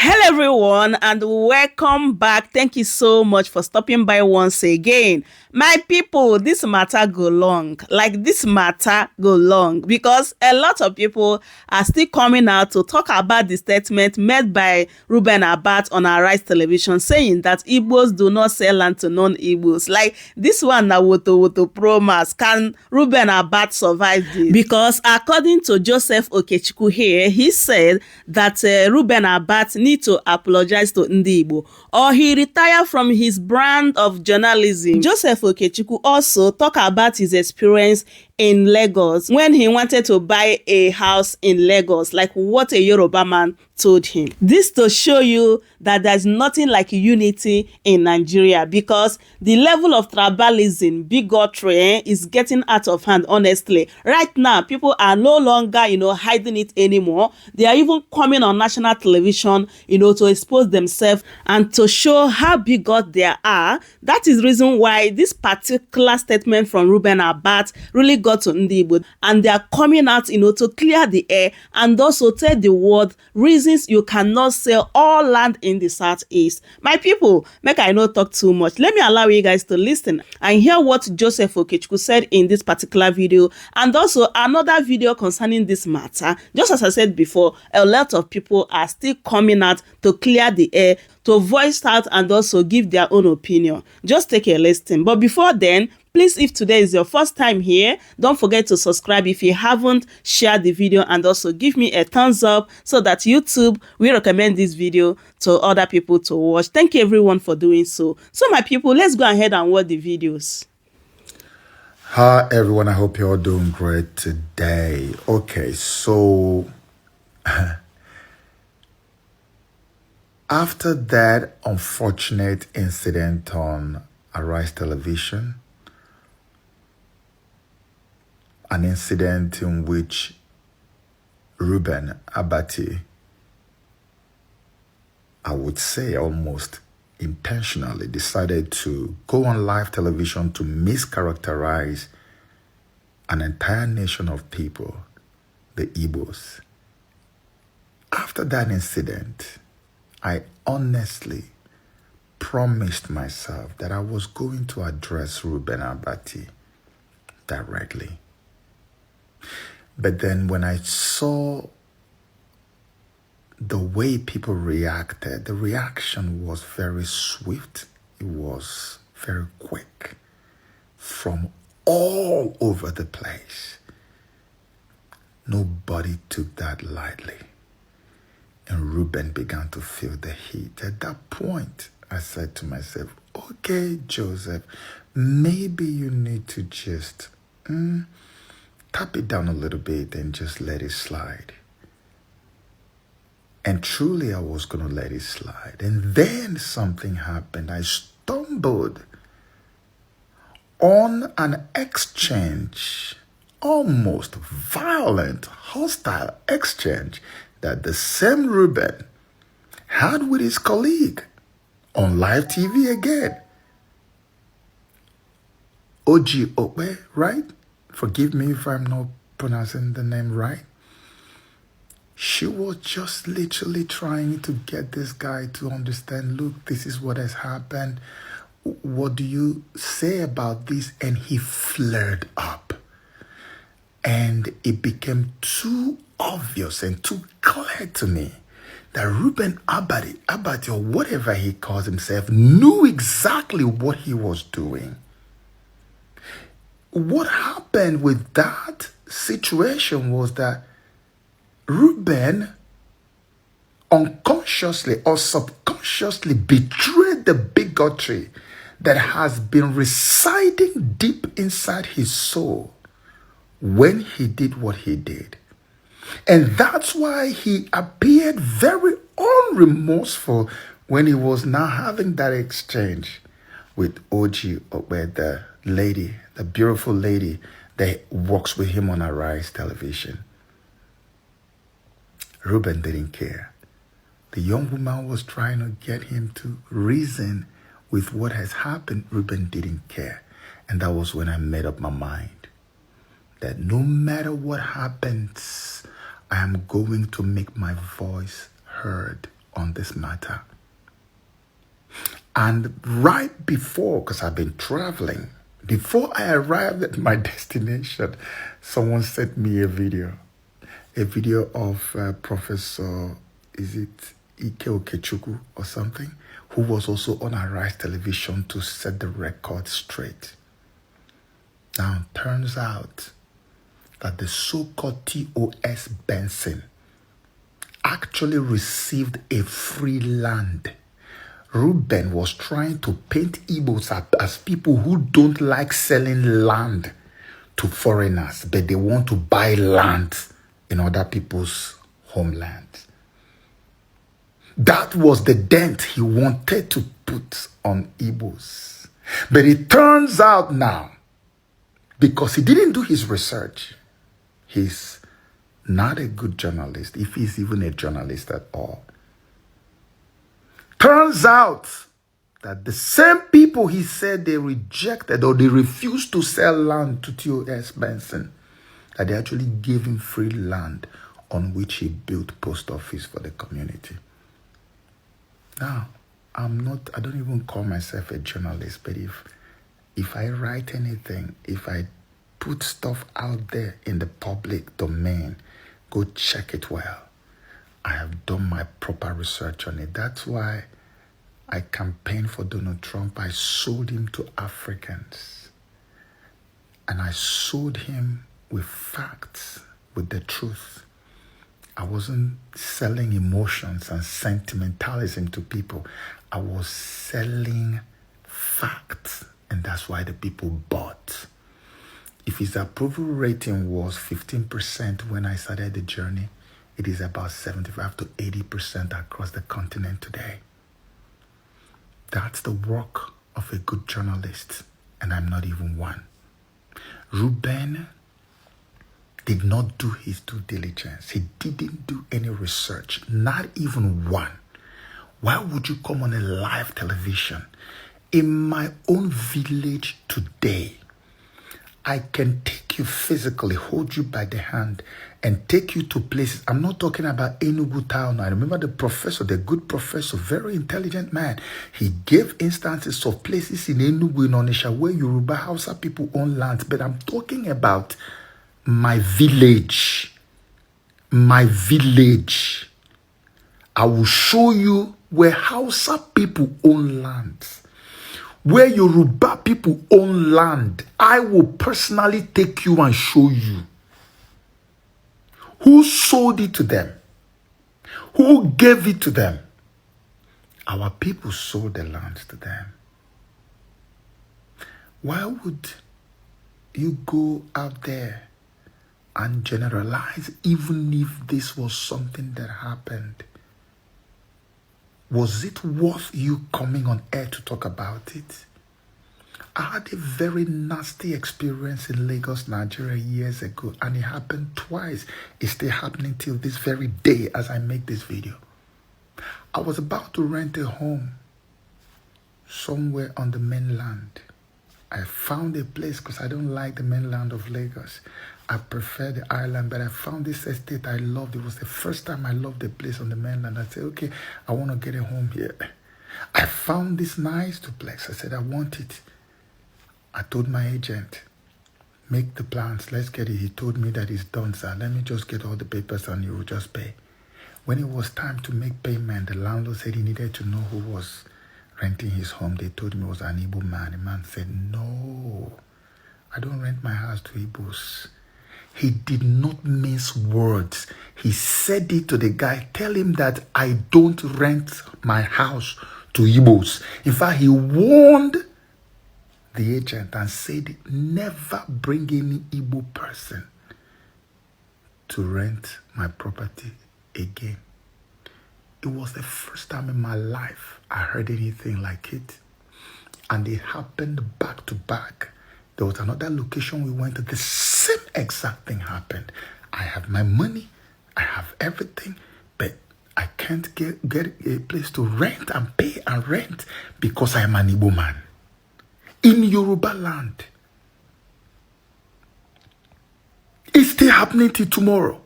Hello everyone and welcome back. Thank you so much for stopping by once again. My people, this matter go long. This matter go long because a lot of people are still coming out to talk about the statement made by Ruben Abati on Arise television saying that Igbos do not sell land to non-Igbos. This one na woto promise. Can Ruben Abati survive this? Because according to Joseph Okechukwu here, he said that Ruben Abati need to apologize to Ndi Igbo or he retire from his brand of journalism. Joseph Okechukwu also talk about his experience in Lagos when he wanted to buy a house in Lagos, like what a Yoruba man told him. This to show you that there's nothing like unity in Nigeria because the level of tribalism, bigotry is getting out of hand, honestly. Right now, people are no longer, hiding it anymore. They are even coming on national television, to expose themselves and to show how bigot they are. That is the reason why this particular statement from Ruben Abati really got to Ndi Igbo, and they are coming out, to clear the air and also tell the world reasons you cannot sell all land in the southeast. My people, make I not talk too much. Let me allow you guys to listen and hear what Joseph Okechukwu said in this particular video and also another video concerning this matter. Just as I said before, a lot of people are still coming out to clear the air, to voice out and also give their own opinion. Just take a listen. But before then, please, if today is your first time here, don't forget to subscribe if you haven't, share the video and also give me a thumbs up so that YouTube will recommend this video to other people to watch. Thank you everyone for doing so. So my people, let's go ahead and watch the videos. Hi everyone, I hope you're all doing great today. Okay, so after that unfortunate incident on Arise television, an incident in which Ruben Abati, I would say almost intentionally, decided to go on live television to mischaracterize an entire nation of people, the Igbos. After that incident, I honestly promised myself that I was going to address Ruben Abati directly. But then when I saw the way people reacted, the reaction was very swift. It was very quick from all over the place. Nobody took that lightly. And Reuben began to feel the heat. At that point, I said to myself, okay, Joseph, maybe you need to just tap it down a little bit and just let it slide. And truly, I was going to let it slide. And then something happened. I stumbled on an exchange, almost violent, hostile exchange that the same Reuben had with his colleague on live TV again. Okechukwu, right? Forgive me if I'm not pronouncing the name right. She was just literally trying to get this guy to understand, look, this is what has happened. What do you say about this? And he flared up. And it became too obvious and too clear to me that Ruben Abati, or whatever he calls himself, knew exactly what he was doing. What happened with that situation was that Reuben unconsciously or subconsciously betrayed the bigotry that has been residing deep inside his soul when he did what he did. And that's why he appeared very unremorseful when he was now having that exchange with Okechukwu, the lady, the beautiful lady that works with him on Arise television. Reuben didn't care. The young woman was trying to get him to reason with what has happened. Reuben didn't care. And that was when I made up my mind that no matter what happens, I am going to make my voice heard on on this matter. And right before, because I've been traveling, before I arrived at my destination, someone sent me a video of Professor, is it Okechukwu or something, who was also on Arise Television to set the record straight. Now, it turns out that the so-called TOS Benson actually received a free land. Reuben was trying to paint Igbos as people who don't like selling land to foreigners, but they want to buy land in other people's homelands. That was the dent he wanted to put on Igbos. But it turns out now, because he didn't do his research, he's not a good journalist, if he's even a journalist at all. Turns out that the same people he said they rejected or they refused to sell land to TOS Benson, that they actually gave him free land on which he built post office for the community. Now, I don't even call myself a journalist, but if I write anything, if I put stuff out there in the public domain, go check it well. I have done my proper research on it. That's why I campaigned for Donald Trump. I sold him to Africans. And I sold him with facts, with the truth. I wasn't selling emotions and sentimentalism to people. I was selling facts. And that's why the people bought. If his approval rating was 15% when I started the journey, it is about 75 to 80% across the continent today. That's the work of a good journalist, and I'm not even one. Reuben did not do his due diligence. He didn't do any research, not even one. Why would you come on a live television? In my own village today, I can take you physically, hold you by the hand, and take you to places. I'm not talking about Enugu town. I remember the professor, the good professor, very intelligent man. He gave instances of places in Enugu, in Onitsha, where Yoruba Hausa people own lands. But I'm talking about my village. My village. I will show you where Hausa people own lands. Where Yoruba people own land, I will personally take you and show you. Who sold it to them? Who gave it to them? Our people sold the lands to them. Why would you go out there and generalize even if this was something that happened? Was it worth you coming on air to talk about it? I had a very nasty experience in Lagos, Nigeria years ago, and it happened twice. It's still happening till this very day as I make this video. I was about to rent a home somewhere on the mainland. I found a place because I don't like the mainland of Lagos. I prefer the island, but I found this estate I loved. It was the first time I loved a place on the mainland. I said, okay, I want to get a home here. I found this nice duplex. I said, I want it. I told my agent, make the plans, let's get it. He told me that it's done, sir. Let me just get all the papers and you will just pay. When it was time to make payment, the landlord said he needed to know who was renting his home. They told me it was an Igbo man. The man said, no, I don't rent my house to Igbos. He did not mince words. He said it to the guy. Tell him that I don't rent my house to Igbos. In fact, he warned the agent and said, never bring any Igbo person to rent my property again. It was the first time in my life I heard anything like it. And it happened back to back. There was another location we went to. The same exact thing happened. I have my money. I have everything. But I can't get a place to rent and pay and rent because I am an Igbo man. In Yoruba land. It's still happening till tomorrow.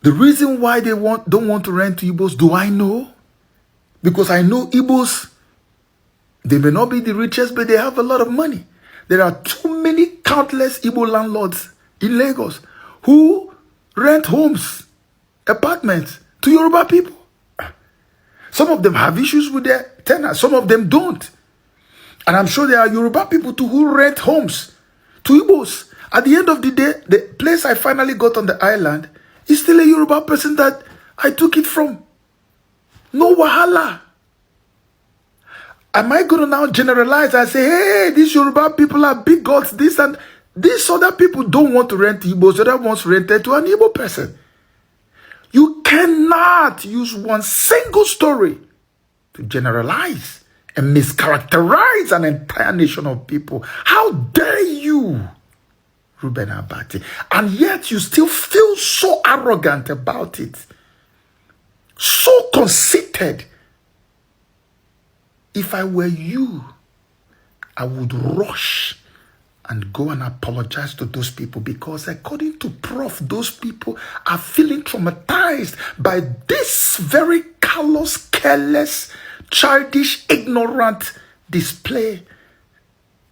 The reason why they don't want to rent to Igbos, do I know? Because I know Igbos, they may not be the richest, but they have a lot of money. There are too many countless Igbo landlords in Lagos who rent homes, apartments to Yoruba people. Some of them have issues with their tenants. Some of them don't. And I'm sure there are Yoruba people too who rent homes to Igbos. At the end of the day, the place I finally got on the island is still a Yoruba person that I took it from. No wahala. Am I going to now generalize and say, hey, these Yoruba people are big gods, this and these other people don't want to rent to Igbos, the other ones rented to an Igbo person. You cannot use one single story to generalize and mischaracterize an entire nation of people. How dare you, Ruben Abati? And yet you still feel so arrogant about it. So conceited. If I were you, I would rush and go and apologize to those people, because according to Prof, those people are feeling traumatized by this very callous, careless, childish, ignorant display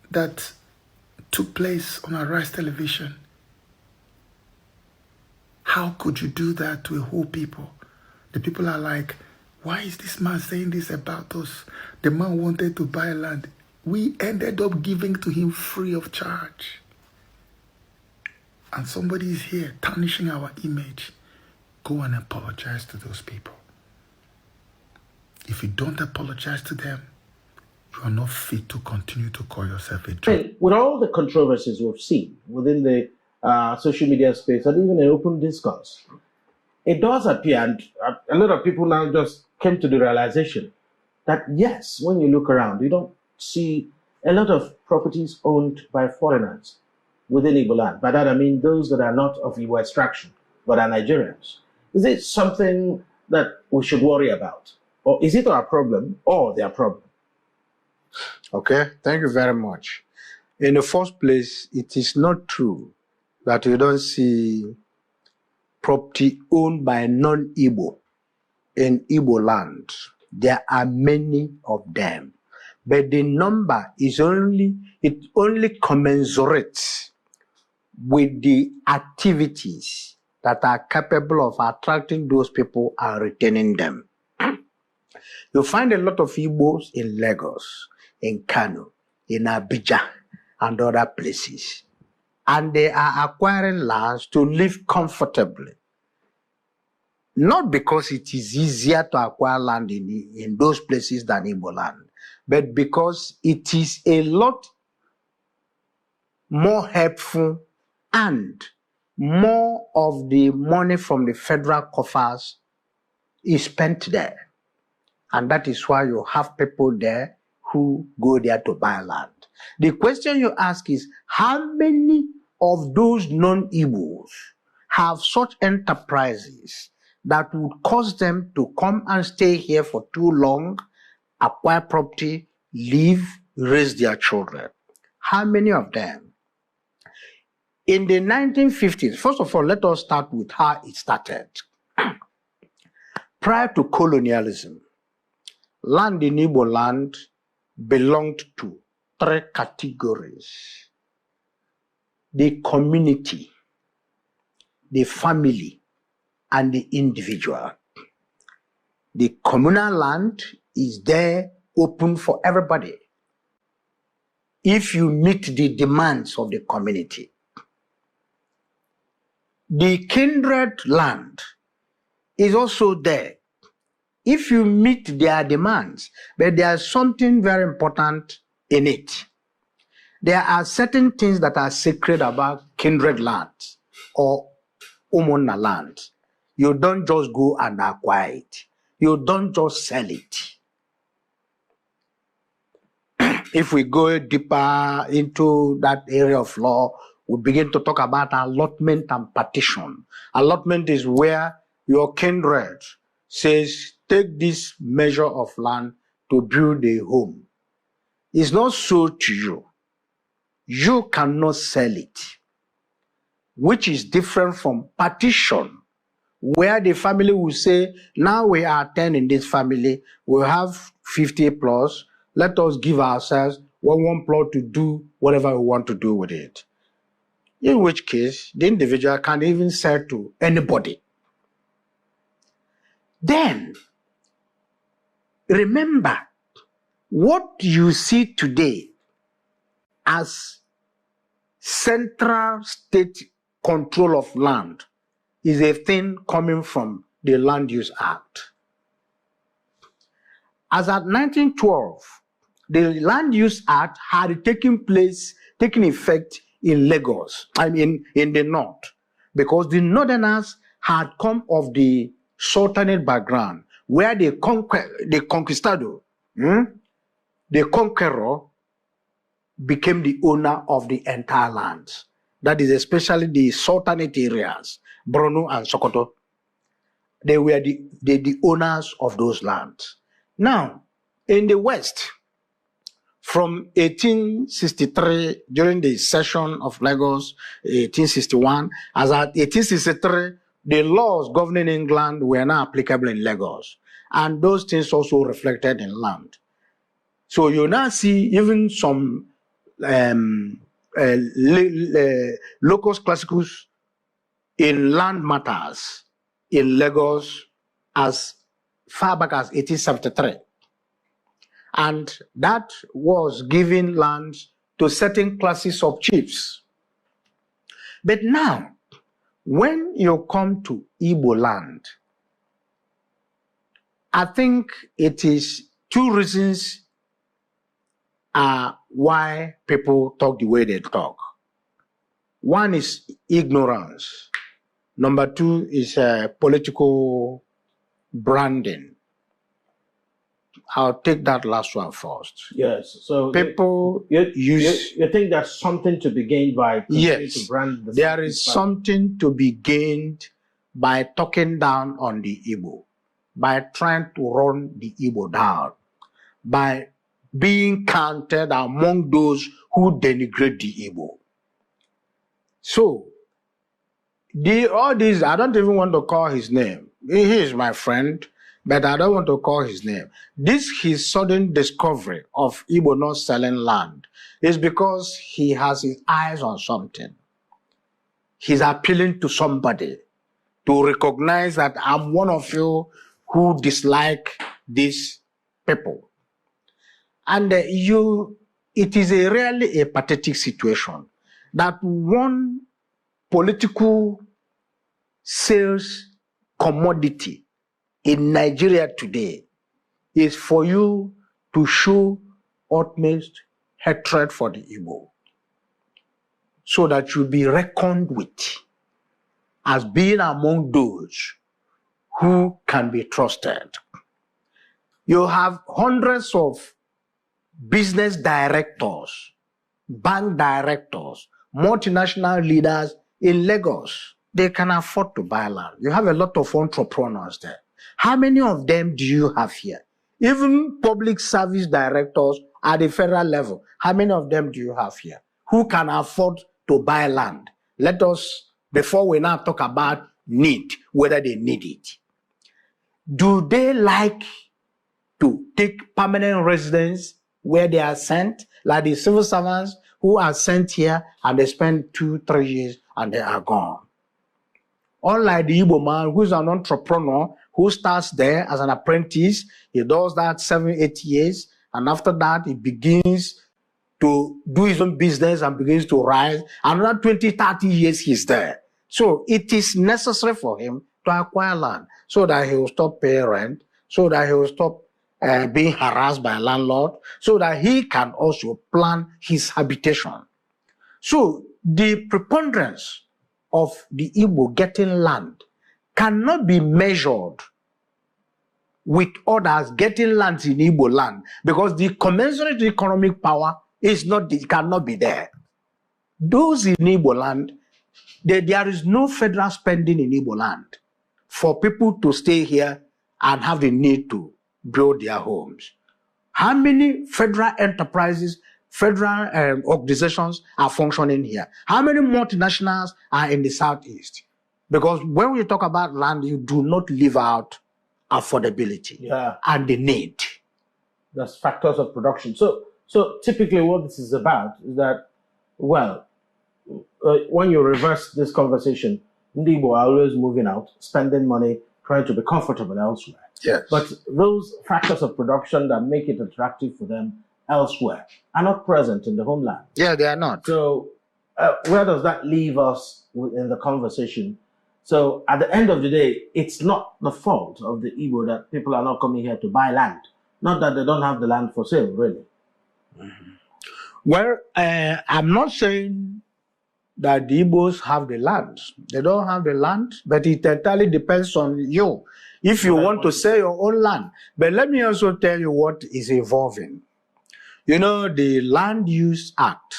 that took place on Arise Television. How could you do that to a whole people? The people are like, why is this man saying this about us? The man wanted to buy land. We ended up giving to him free of charge. And somebody is here tarnishing our image. Go and apologize to those people. If you don't apologize to them, you are not fit to continue to call yourself a Jew. With all the controversies we've seen within the social media space and even in open discourse, it does appear, and a lot of people now just came to the realization that yes, when you look around, you don't see a lot of properties owned by foreigners within Igbo land. By that I mean those that are not of Igbo extraction, but are Nigerians. Is it something that we should worry about? Or is it our problem or their problem? Okay, thank you very much. In the first place, it is not true that you don't see property owned by non-Igbo in Igbo land. There are many of them, but the number is only commensurates with the activities that are capable of attracting those people and retaining them. You find a lot of Igbos in Lagos, in Kano, in Abuja, and other places. And they are acquiring lands to live comfortably. Not because it is easier to acquire land in those places than Igbo land, but because it is a lot more helpful and more of the money from the federal coffers is spent there. And that is why you have people there who go there to buy land. The question you ask is, how many of those non-Igbos have such enterprises that would cause them to come and stay here for too long, acquire property, live, raise their children? How many of them? In the 1950s, first of all, let us start with how it started. Prior to colonialism, land in Igbo land belonged to three categories: the community, the family, and the individual. The communal land is there open for everybody if you meet the demands of the community. The kindred land is also there if you meet their demands, but there's something very important in it. There are certain things that are sacred about kindred land or Umona land. You don't just go and acquire it. You don't just sell it. If we go deeper into that area of law, we begin to talk about allotment and partition. Allotment is where your kindred says, take this measure of land to build a home. It's not sold to you. You cannot sell it, which is different from partition, where the family will say, now we are 10 in this family, we'll have 50 plus, let us give ourselves one plot to do whatever we want to do with it. In which case, the individual can even sell to anybody. Then, remember, what you see today as central state control of land is a thing coming from the Land Use Act. As at 1912, the Land Use Act had taken effect in Lagos, in the north, because the northerners had come of the Sultanate background, where the conquistador, the conqueror, became the owner of the entire lands. That is especially the Sultanate areas, Borno and Sokoto. They were the owners of those lands. Now, in the West, from 1863, during the session of Lagos, 1861, as at 1863, the laws governing England were now applicable in Lagos. And those things also reflected in land. So you now see even some locus classicus in land matters in Lagos as far back as 1873. And that was giving lands to certain classes of chiefs. But now, when you come to Igbo land, I think it is two reasons why people talk the way they talk. One is ignorance. Number two is political branding. I'll take that last one first. Yes. So people you think there's something to be gained by continuing to brand the there is something to be gained by talking down on the Igbo, by trying to run the Igbo down, by being counted among those who denigrate the Igbo. So, all these, I don't even want to call his name. He is my friend, but I don't want to call his name. His sudden discovery of Igbo not selling land is because he has his eyes on something. He's appealing to somebody to recognize that I'm one of you who dislike these people. And it is really a pathetic situation that one political sales commodity in Nigeria today is for you to show utmost hatred for the Igbo, so that you'll be reckoned with as being among those who can be trusted. You have hundreds of business directors, bank directors, multinational leaders in Lagos. They can afford to buy land. You have a lot of entrepreneurs there. How many of them do you have here? Even public service directors at the federal level, how many of them do you have here who can afford to buy land? Let us, before we now talk about need, whether they need it. Do they like to take permanent residence where they are sent, like the civil servants who are sent here and they spend 2-3 years and they are gone? Unlike the Igbo man who is an entrepreneur who starts there as an apprentice, he does that 7-8 years, and after that he begins to do his own business and begins to rise. Another 20-30 years he's there. So it is necessary for him to acquire land so that he will stop paying rent, so that he will stop being harassed by a landlord, so that he can also plan his habitation. So the preponderance of the Igbo getting land cannot be measured with others getting land in Igbo land, because the commensurate economic power cannot be there. Those in Igbo land, there is no federal spending in Igbo land for people to stay here and have the need to build their homes. How many federal enterprises, federal organizations are functioning here? How many multinationals are in the Southeast? Because when we talk about land, you do not leave out affordability and the need. That's factors of production. So typically what this is about is that, well, when you reverse this conversation, Ndi Igbo are always moving out, spending money, trying to be comfortable elsewhere. Yes. But those factors of production that make it attractive for them elsewhere are not present in the homeland. Yeah, they are not. So where does that leave us in the conversation? So at the end of the day, it's not the fault of the Igbo that people are not coming here to buy land. Not that they don't have the land for sale, really. Mm-hmm. Well, I'm not saying that the Igbos have the land. They don't have the land, but it entirely depends on you. If you want to sell your own land. But let me also tell you what is evolving. You know, the Land Use Act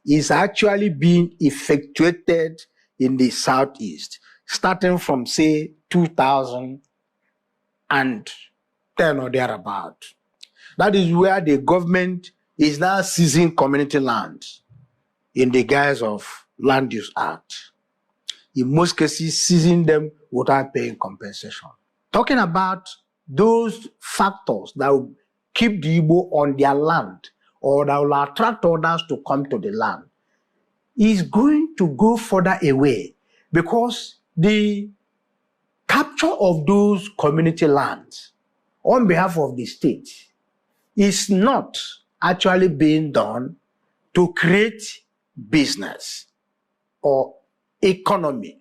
is actually being effectuated in the Southeast, starting from, say, 2010 or thereabout. That is where the government is now seizing community lands in the guise of Land Use Act. In most cases, seizing them without paying compensation. Talking about those factors that will keep the Igbo on their land or that will attract others to come to the land is going to go further away, because the capture of those community lands on behalf of the state is not actually being done to create business or economy.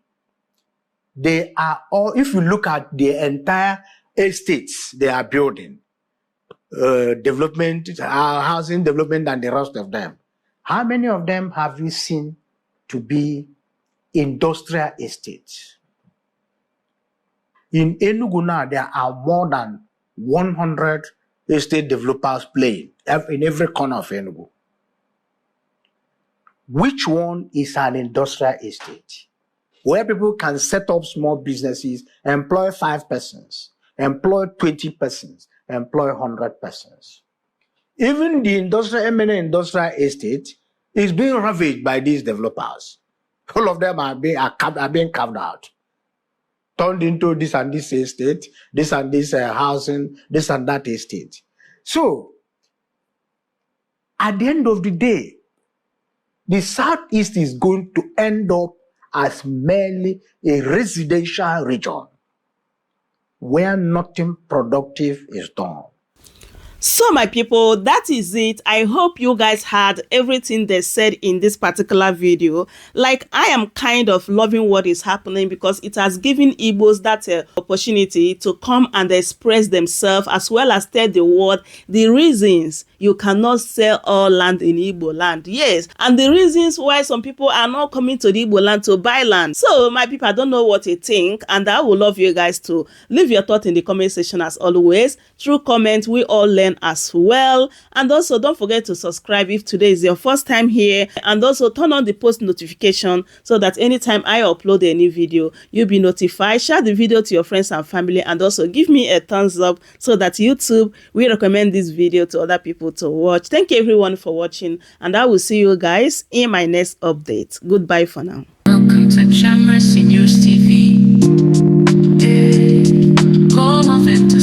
They are all, if you look at the entire estates they are building, development, housing development and the rest of them, how many of them have you seen to be industrial estates? In Enugu now, there are more than 100 estate developers playing in every corner of Enugu. Which one is an industrial estate? Where people can set up small businesses, employ 5 persons, employ 20 persons, employ 100 persons. Even the eminent industrial estate is being ravaged by these developers. All of them are being carved out, turned into this and this estate, this and this housing, this and that estate. So, at the end of the day, the Southeast is going to end up as merely a residential region where nothing productive is done. So my people, that is it. I hope you guys heard everything they said in this particular video. Like, I am kind of loving what is happening, because it has given Igbos that opportunity to come and express themselves, as well as tell the world the reasons you cannot sell all land in Igbo land. Yes, and the reasons why some people are not coming to the Igbo land to buy land. So my people, I don't know what you think, and I would love you guys to leave your thought in the comment section as always. Through comment, we all learn as well. And also don't forget to subscribe if today is your first time here, and also turn on the post notification so that anytime I upload a new video, you'll be notified. Share the video to your friends and family, and also give me a thumbs up so that YouTube will recommend this video to other people to watch. Thank you everyone for watching, and I will see you guys in my next update. Goodbye for now. Welcome to Shamra Seniors TV. Call off into